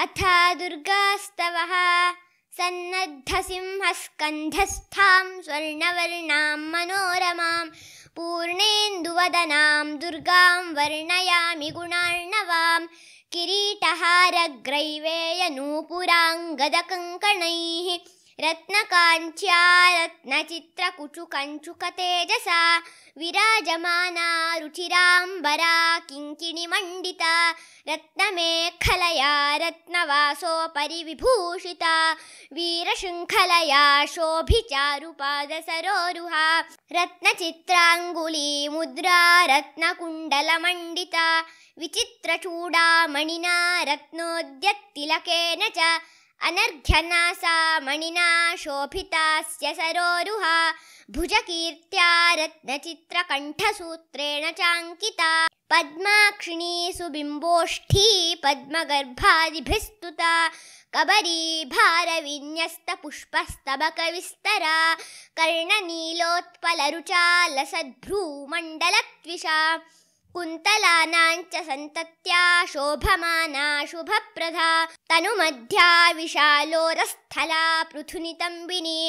अथ दुर्गास्तवः सन्नद्धसिंहस्कन्धस्थां स्वर्णवर्णां मनोरमां पूर्णेन्दुवदनां दुर्गां वर्णयामि गुणार्णवां किरीटहारग्रैवेयनूपुराङ्गदकङ्कणैः रत्नकाञ्च्या रत्नचित्रकुचुकञ्चुकतेजसा विराजमाना रुचिराम्बरा किङ्किणिमण्डिता रत्नमेखलया रत्नवासोपरि विभूषिता वीरशृङ्खलया शोभिचारुपादसरोरुहा रत्नचित्राङ्गुलीमुद्रा रत्नकुण्डलमण्डिता विचित्रचूडामणिना रत्नोद्यत्तिलकेन च अनर्घ्यनासा मणिना शोभितास्य सरोरुहा भुजकीर्त्या रत्नचित्रकण्ठसूत्रेण चाङ्किता पद्माक्षिणी सुबिम्बोष्ठी पद्मगर्भादिभिस्तुता कबरीभारविन्यस्तपुष्पस्तबकविस्तरा कर्णनीलोत्पलरुचा लसद्भ्रूमण्डलत्विषा कुन्तलानाञ्च सन्तत्या शोभमाना शुभप्रधा तनुमध्या विशालोरस्थला पृथुनितम्बिनी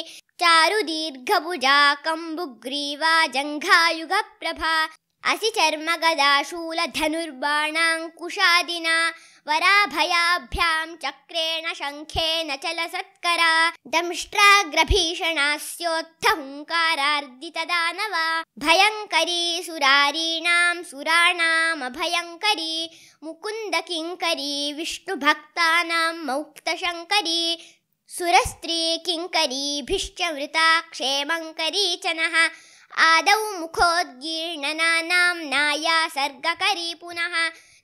चारुदीर्घभुजा कम्बुग्रीवा जङ्घायुगप्रभा असिचर्मगदाशूलधनुर्बाणाङ्कुशादिना वराभयाभ्यां चक्रेण शङ्खेन चलसत्करा दंष्ट्राग्रभीषणास्योत्थहुङ्कारार्दितदानवा भयङ्करी सुरारीणां सुराणामभयङ्करी मुकुन्दकिङ्करी विष्णुभक्तानां मौक्तशङ्करी सुरस्त्री किङ्करीभिश्च वृता क्षेमङ्करी च नः आदौ मुखोद्गीर्णनाम्नाया सर्गकरी पुनः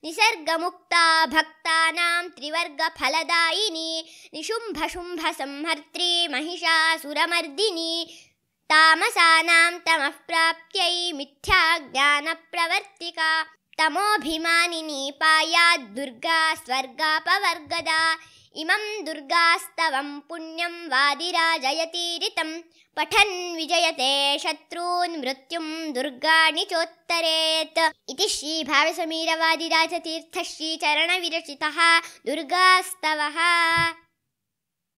निसर्गमुक्ता भक्तानां त्रिवर्गफलदायिनी निशुम्भशुम्भसंहर्त्री महिषासुरमर्दिनी तामसानां तमःप्राप्त्यै मिथ्याज्ञानप्रवर्तिका तमोभिमानिनी पायाद्दुर्गा स्वर्गापवर्गदा इमं दुर्गास्तवं पुण्यं वादिराजयतीरितं पठन् विजयते शत्रून् मृत्युं दुर्गाणि चोत्तरेत् इति श्री भावसमीरवादिराजतीर्थ श्रीचरणविरचितः दुर्गास्तवः।